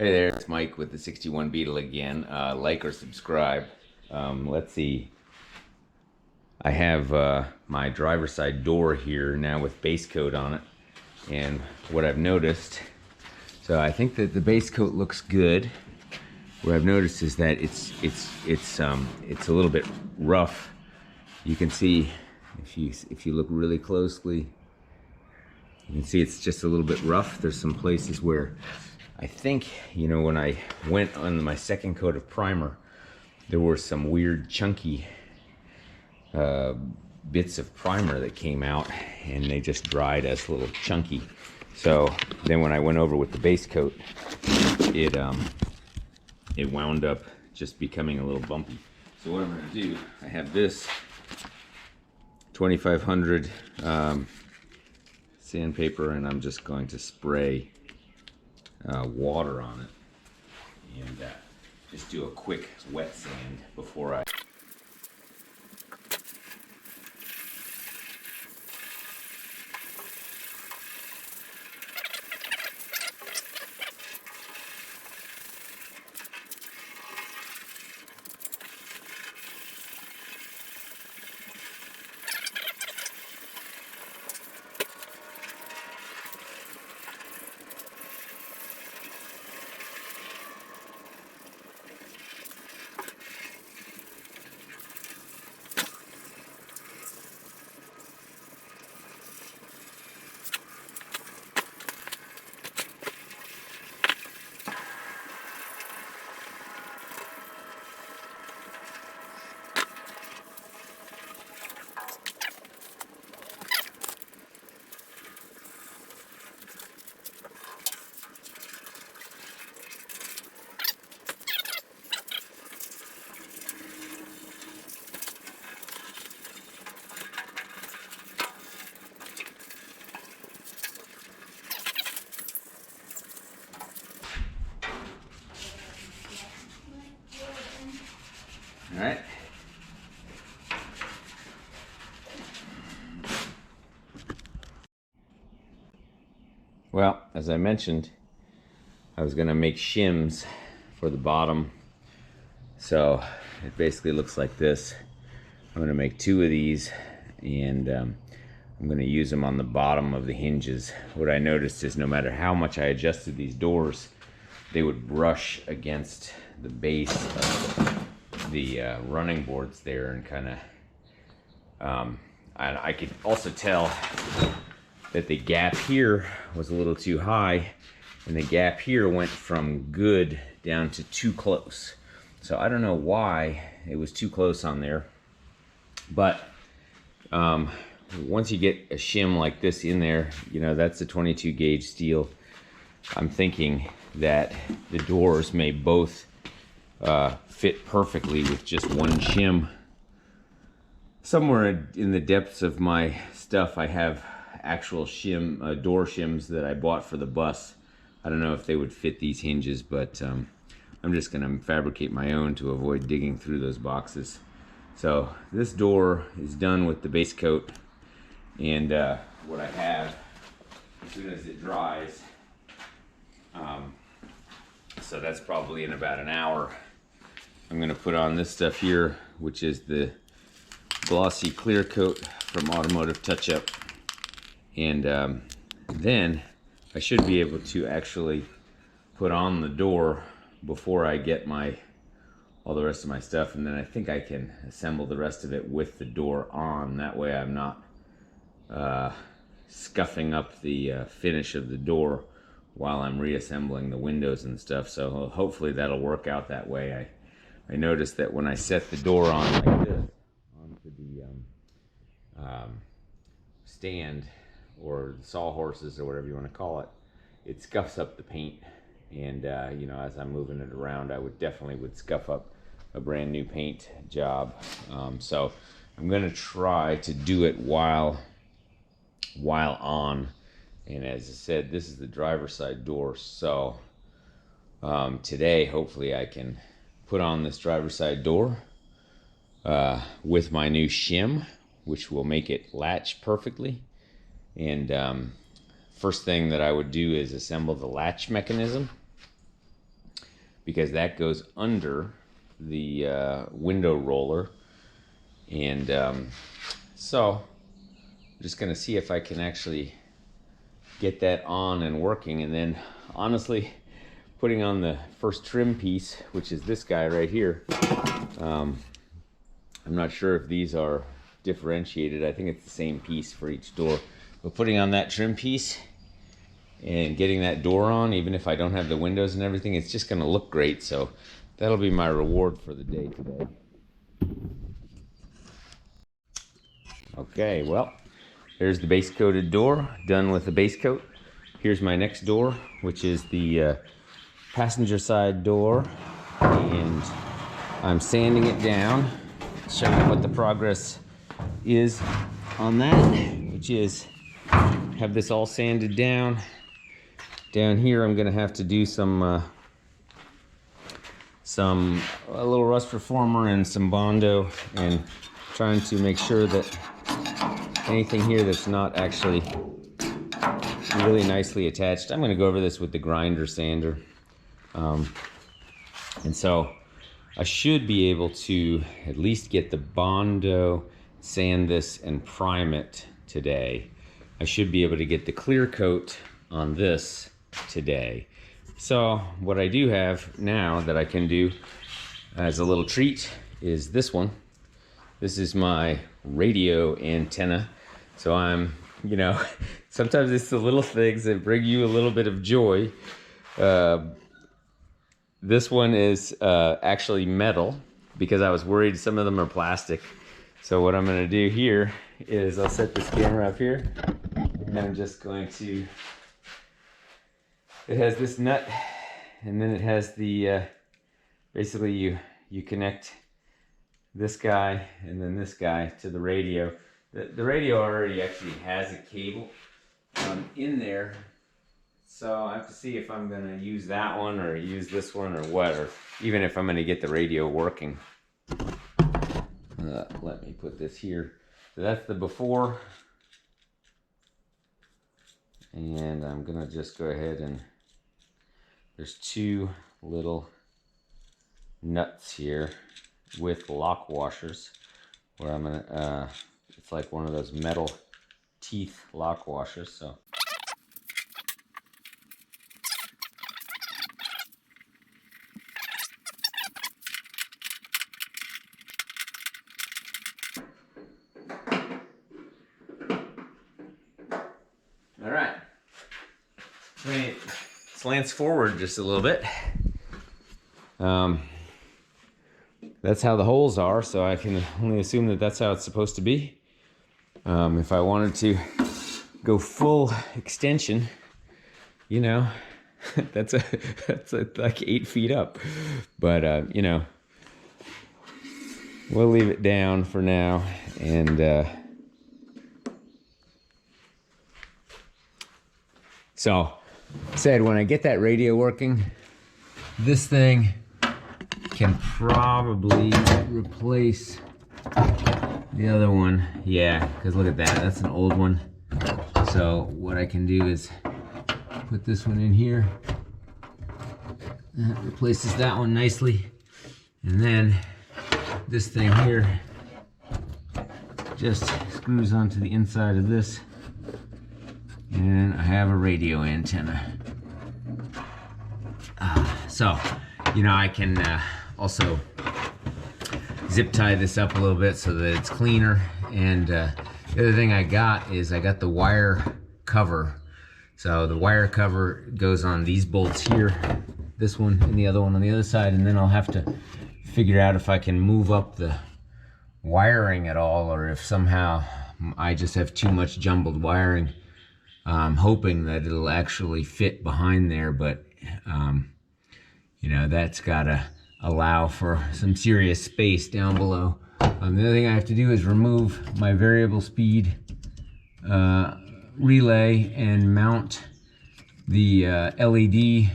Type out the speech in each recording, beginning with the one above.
Hey there, it's Mike with the 61 Beetle again. Like or subscribe. Let's see. I have my driver's side door here now with base coat on it. And what I've noticed, so I think that the base coat looks good. What I've noticed is that it's a little bit rough. You can see if you look really closely, you can see it's just a little bit rough. There's some places where I think, when I went on my second coat of primer, there were some weird chunky bits of primer that came out, and they just dried as a little chunky. So then when I went over with the base coat, it wound up just becoming a little bumpy. So what I'm going to do, I have this 2500 sandpaper, and I'm just going to spray water on it and just do a quick wet sand before I All right. Well, as I mentioned, I was gonna make shims for the bottom. So it basically looks like this. I'm gonna make 2 of these, and I'm gonna use them on the bottom of the hinges. What I noticed is no matter how much I adjusted these doors, they would brush against the base of the running boards there, and kind of and I could also tell that the gap here was a little too high, and the gap here went from good down to too close. So I don't know why it was too close on there, but once you get a shim like this in there, that's a 22 gauge steel. I'm thinking that the doors may both fit perfectly with just one shim. Somewhere in the depths of my stuff, I have actual shim door shims that I bought for the bus. I don't know if they would fit these hinges, but I'm just gonna fabricate my own to avoid digging through those boxes. So this door is done with the base coat, and what I have, as soon as it dries, so that's probably in about an hour, I'm gonna put on this stuff here, which is the glossy clear coat from Automotive Touch Up, and then I should be able to actually put on the door before I get all the rest of my stuff, and then I think I can assemble the rest of it with the door on. That way I'm not scuffing up the finish of the door while I'm reassembling the windows and stuff. So hopefully that'll work out that way. I noticed that when I set the door on like this onto the stand, or sawhorses, or whatever you want to call it, it scuffs up the paint. And as I'm moving it around, I would definitely scuff up a brand new paint job. So I'm gonna try to do it while on. And as I said, this is the driver's side door. So today, hopefully, I can put on this driver's side door with my new shim, which will make it latch perfectly. And first thing that I would do is assemble the latch mechanism. because that goes under the window roller. And so I'm just gonna see if I can actually get that on and working, and then honestly putting on the first trim piece, which is this guy right here. I'm not sure if these are differentiated. I think it's the same piece for each door, but putting on that trim piece and getting that door on, even if I don't have the windows and everything, it's just gonna look great. So that'll be my reward for the day today. Okay, well, there's the base coated door, done with the base coat. Here's my next door, which is the passenger side door, and I'm sanding it down, showing you what the progress is on that, which is have this all sanded down. Down here I'm gonna have to do a little rust reformer and some Bondo, and trying to make sure that anything here that's not actually really nicely attached. I'm going to go over this with the grinder sander. And so I should be able to at least get the Bondo, sand this, and prime it today. I should be able to get the clear coat on this today. So what I do have now that I can do as a little treat is this one. This is my radio antenna. So I'm, you know, sometimes it's the little things that bring you a little bit of joy. This one is actually metal, because I was worried some of them are plastic. So what I'm going to do here is I'll set this camera up here, and I'm just going to, it has this nut, and then it has the, basically you connect this guy and then this guy to the radio. The radio already actually has a cable in there, so I have to see if I'm going to use that one or use this one or what, or even if I'm going to get the radio working. Let me put this here. So that's the before, and I'm going to just go ahead and there's two little nuts here with lock washers where I'm going to it's like one of those metal teeth lock washers. So all right, slants forward just a little bit. That's how the holes are, so I can only assume that that's how it's supposed to be. If I wanted to go full extension, you know, that's like 8 feet up. But you know, we'll leave it down for now. And so, said when I get that radio working, this thing can probably replace the other one. Yeah, because look at that, that's an old one. So what I can do is put this one in here. That replaces that one nicely. And then this thing here just screws onto the inside of this. And I have a radio antenna. So, you know, I can also zip tie this up a little bit so that it's cleaner. And the other thing I got is I got the wire cover. So the wire cover goes on these bolts here, this one and the other one on the other side, and then I'll have to figure out if I can move up the wiring at all, or if somehow I just have too much jumbled wiring. I'm hoping that it'll actually fit behind there, but you know, that's gotta allow for some serious space down below. The other thing I have to do is remove my variable speed relay and mount the LED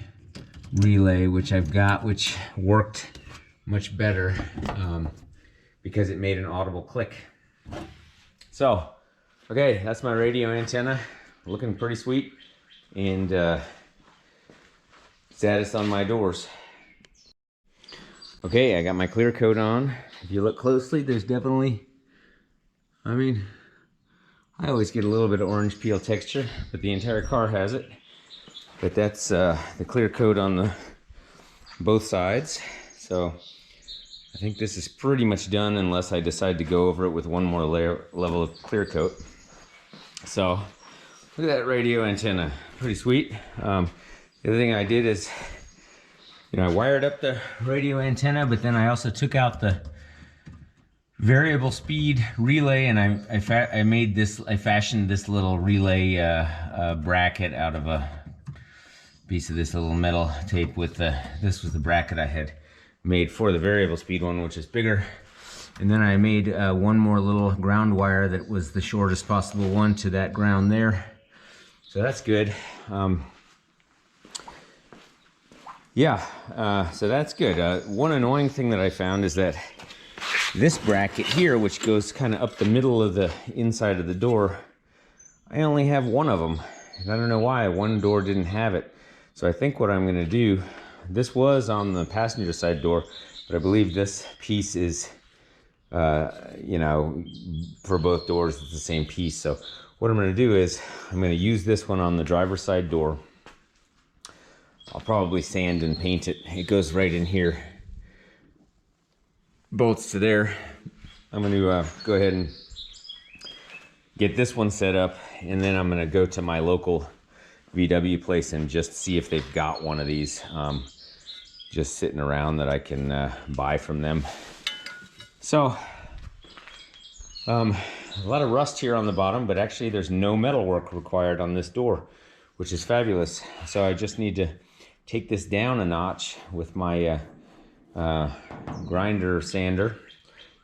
relay, which I've got, which worked much better because it made an audible click. So, okay, that's my radio antenna. Looking pretty sweet. And status on my doors. Okay, I got my clear coat on. If you look closely, there's definitely, I mean, I always get a little bit of orange peel texture, but the entire car has it. But that's the clear coat on the both sides. So I think this is pretty much done unless I decide to go over it with one more level of clear coat. So look at that radio antenna, pretty sweet. The other thing I did is, I wired up the radio antenna, but then I also took out the variable speed relay, and I fashioned this little relay bracket out of a piece of this little metal tape with this was the bracket I had made for the variable speed one, which is bigger. And then I made one more little ground wire that was the shortest possible one to that ground there. So that's good. So that's good. One annoying thing that I found is that this bracket here, which goes kind of up the middle of the inside of the door, I only have one of them. And I don't know why, one door didn't have it. So I think what I'm gonna do, this was on the passenger side door, but I believe this piece is, for both doors, it's the same piece. So what I'm gonna do is, I'm gonna use this one on the driver's side door. I'll probably sand and paint it. It goes right in here. Bolts to there. I'm going to go ahead and get this one set up, and then I'm going to go to my local VW place and just see if they've got one of these just sitting around that I can buy from them. So a lot of rust here on the bottom, but actually there's no metal work required on this door, which is fabulous. So I just need to take this down a notch with my grinder sander.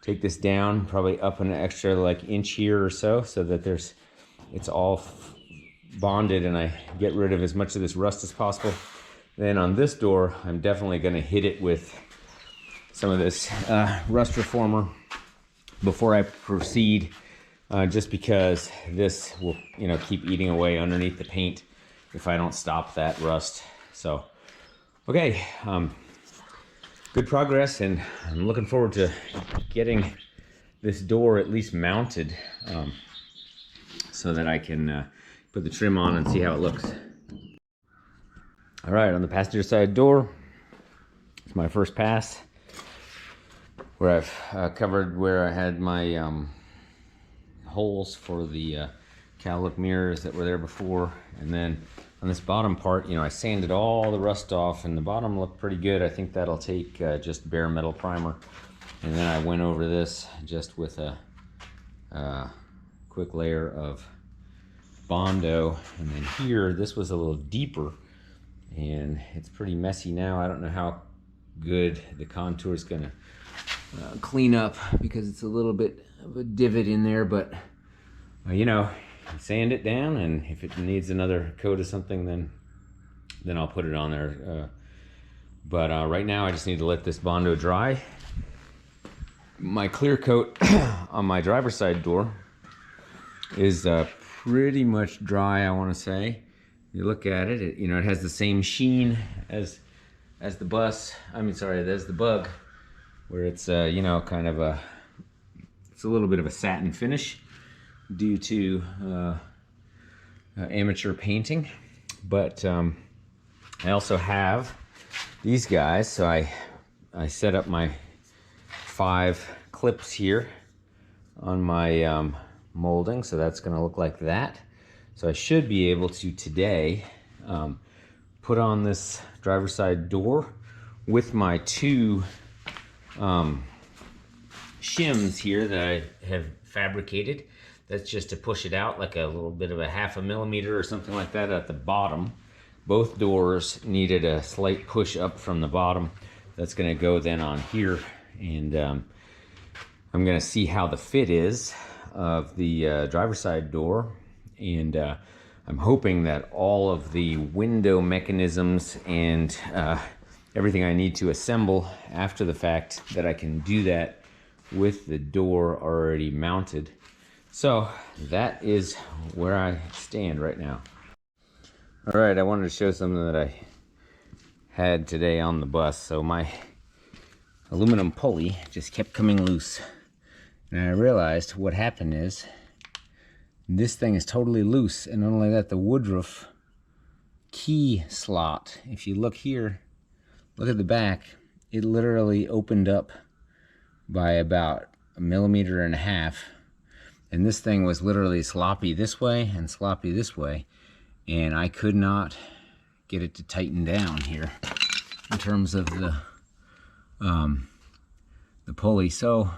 Take this down probably up an extra like inch here or so that it's all bonded and I get rid of as much of this rust as possible. Then on this door, I'm definitely going to hit it with some of this rust reformer before I proceed, just because this will keep eating away underneath the paint if I don't stop that rust. So okay, good progress, and I'm looking forward to getting this door at least mounted so that I can put the trim on and see how it looks. All right, on the passenger side door, it's my first pass where I've covered where I had my holes for the cowlook mirrors that were there before, and then on this bottom part, I sanded all the rust off, and the bottom looked pretty good. I think that'll take just bare metal primer. And then I went over this just with a quick layer of Bondo. And then here, this was a little deeper, and it's pretty messy now. I don't know how good the contour is gonna clean up because it's a little bit of a divot in there, but sand it down, and if it needs another coat of something, then I'll put it on there. But right now I just need to let this Bondo dry. My clear coat on my driver's side door is pretty much dry, I want to say. You look at it, it has the same sheen as the bus. As the Bug, where it's kind of it's a little bit of a satin finish due to amateur painting. But I also have these guys, so I set up my 5 clips here on my molding, so that's going to look like that. So I should be able to today put on this driver's side door with my 2 shims here that I have fabricated. That's just to push it out like a little bit of a 1/2 millimeter or something like that at the bottom. Both doors needed a slight push up from the bottom. That's going to go then on here, and I'm going to see how the fit is of the driver's side door, and I'm hoping that all of the window mechanisms and everything I need to assemble after the fact, that I can do that with the door already mounted. So that is where I stand right now. All right, I wanted to show something that I had today on the bus. So my aluminum pulley just kept coming loose. And I realized what happened is this thing is totally loose, and not only that, the woodruff key slot, if you look here, look at the back, it literally opened up by about 1.5 millimeters, and this thing was literally sloppy this way and sloppy this way, and I could not get it to tighten down here in terms of the pulley. So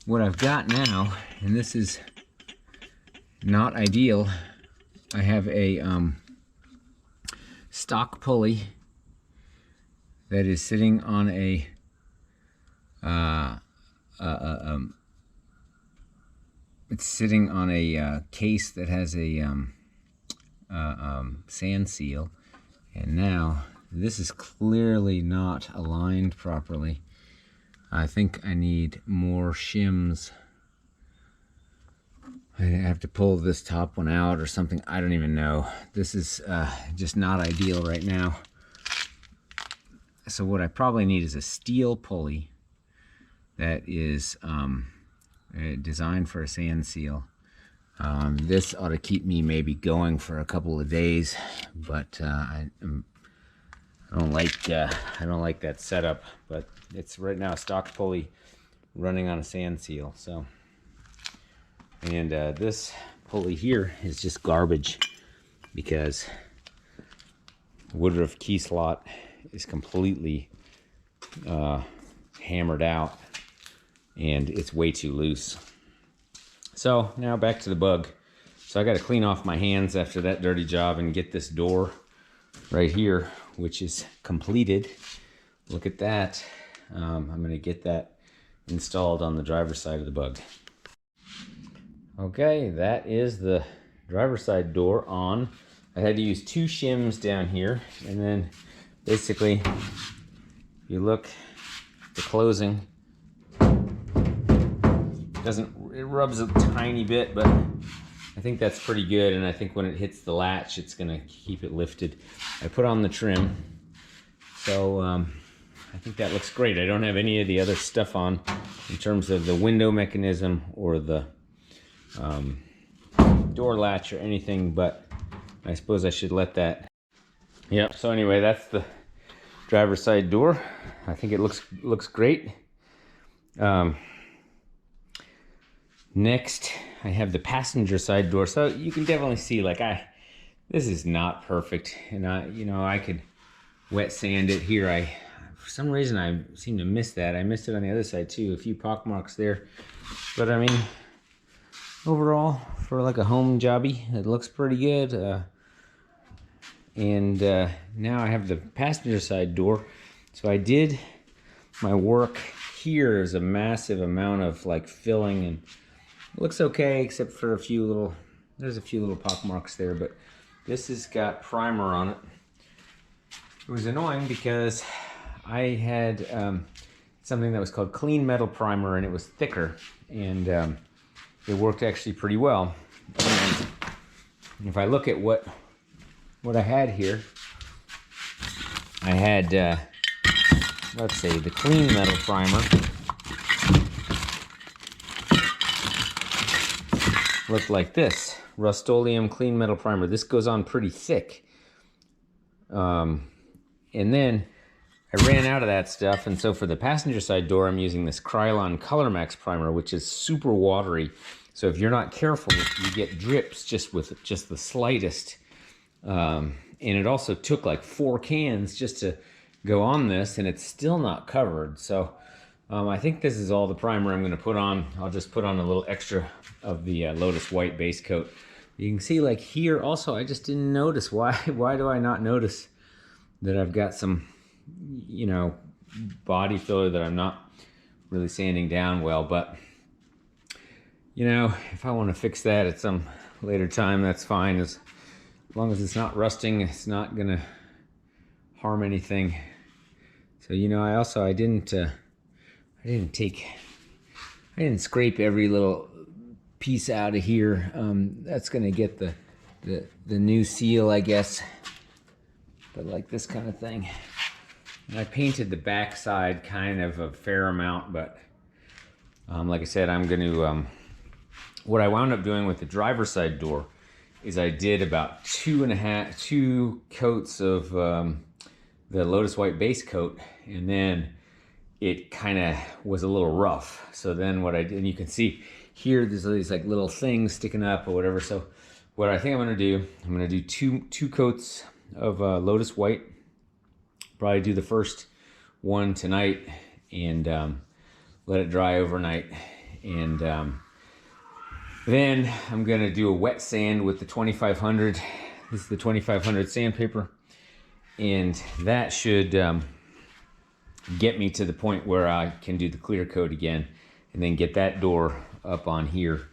what I've got now, and this is not ideal, I have a stock pulley that is sitting on a it's sitting on a case that has a sand seal, and now this is clearly not aligned properly. I think I need more shims. I have to pull this top one out or something. I don't even know. This is just not ideal right now. So what I probably need is a steel pulley that is designed for a sand seal. This ought to keep me maybe going for a couple of days, but I don't like that setup. But it's right now a stock pulley running on a sand seal. So, and this pulley here is just garbage because the woodruff key slot is completely hammered out, and it's way too loose. So now back to the bug. So I got to clean off my hands after that dirty job and get this door right here, which is completed. Look at that. I'm going to get that installed on the driver's side of the bug. Okay, that is the driver's side door on. I had to use 2 shims down here, and then basically, if you look at the closing, it rubs a tiny bit, but I think that's pretty good, and I think when it hits the latch, it's gonna keep it lifted. I put on the trim, so I think that looks great. I don't have any of the other stuff on in terms of the window mechanism or the door latch or anything, but I suppose I should let that. Yep, so anyway, that's the driver's side door. I think it looks great. Next, I have the passenger side door. So you can definitely see, like, this is not perfect, and I could wet sand it here. For some reason I seem to miss that. I missed it on the other side too. A few pock marks there, but I mean, overall, for like a home jobby, it looks pretty good. And now I have the passenger side door. So I did my work here. There's a massive amount of like filling, and it looks okay except for there's a few little pock marks there, but this has got primer on it. It was annoying because I had something that was called clean metal primer, and it was thicker, and it worked actually pretty well. And if I look at what I had here, I had let's say the clean metal primer looked like this. Rust-Oleum clean metal primer. This goes on pretty thick. And then I ran out of that stuff, and so for the passenger side door, I'm using this Krylon Color Max primer, which is super watery. So if you're not careful, you get drips just with just the slightest. And it also took like 4 cans just to go on this, and it's still not covered. So I think this is all the primer I'm going to put on. I'll just put on a little extra of the Lotus White base coat. You can see, like here also, I just didn't notice. Why do I not notice that I've got some, body filler that I'm not really sanding down well? But if I want to fix that at some later time, that's fine. As long as it's not rusting, it's not gonna harm anything. So I didn't scrape every little piece out of here. That's gonna get the new seal, I guess. But like this kind of thing, And I painted the back side kind of a fair amount, but like I said, I'm going to, what I wound up doing with the driver's side door is I did about two coats of the Lotus White base coat, and then it kind of was a little rough. So then what I did, and you can see here, there's these like little things sticking up or whatever. So what I think I'm going to do two coats of Lotus White. Probably do the first one tonight and let it dry overnight. And then I'm going to do a wet sand with the 2500. This is the 2500 sandpaper. And that should get me to the point where I can do the clear coat again and then get that door up on here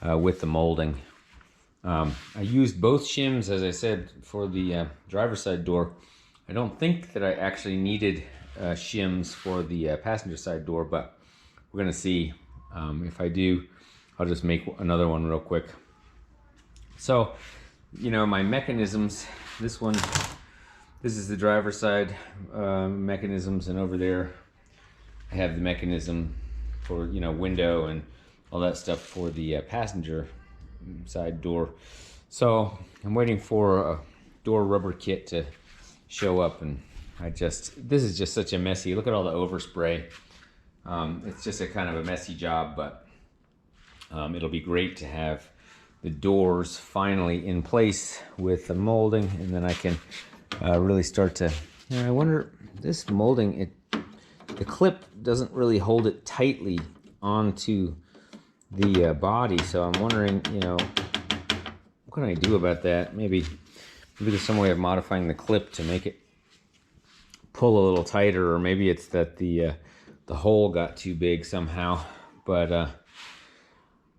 with the molding. I used both shims, as I said, for the driver's side door. I don't think that I actually needed shims for the passenger side door, but we're gonna see. If I do, I'll just make another one real quick. So, you know, my mechanisms, this is the driver's side mechanisms, and over there I have the mechanism for, you know, window and all that stuff for the passenger side door. So I'm waiting for a door rubber kit to show up, and this is just such a messy, look at all the overspray. It's just a kind of a messy job, but it'll be great to have the doors finally in place with the molding, and then I can really start to, you know, I wonder, this molding, the clip doesn't really hold it tightly onto the body, so I'm wondering, you know, what can I do about that? Maybe there's some way of modifying the clip to make it pull a little tighter, or maybe it's that the hole got too big somehow. But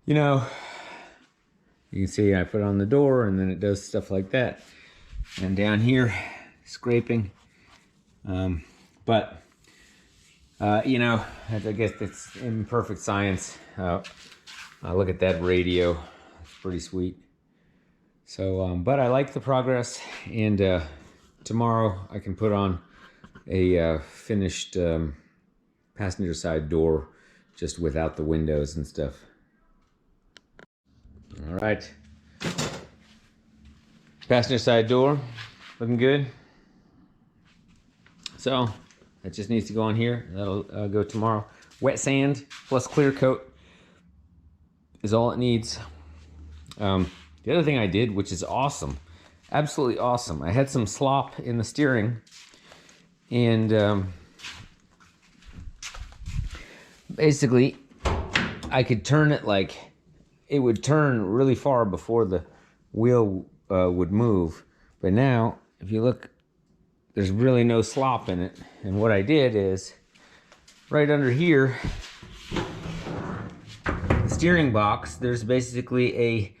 you know, you can see I put it on the door, and then it does stuff like that. And down here, scraping. But you know, I guess it's imperfect science. Look at that radio; it's pretty sweet. So, but I like the progress, and tomorrow I can put on a finished passenger side door just without the windows and stuff. All right, passenger side door looking good. So that just needs to go on here. That'll go tomorrow. Wet sand plus clear coat is all it needs. The other thing I did, which is awesome, absolutely awesome, I had some slop in the steering, and basically I could turn it like, it would turn really far before the wheel would move. But now, if you look, there's really no slop in it. And what I did is, right under here, the steering box, there's basically a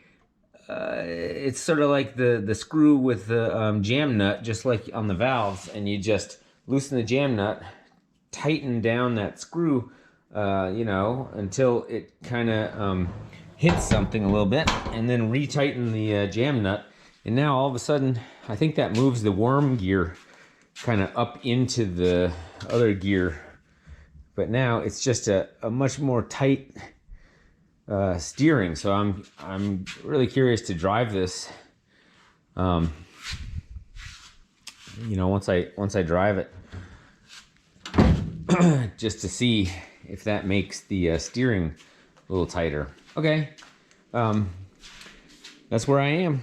it's sort of like the screw with the jam nut, just like on the valves, and you just loosen the jam nut, tighten down that screw, you know, until it kind of hits something a little bit, and then retighten the jam nut. And now all of a sudden, I think that moves the worm gear kind of up into the other gear. But now it's just a much more tight steering. So I'm really curious to drive this. You know, once I drive it, just to see if that makes the steering a little tighter. Okay, that's where I am.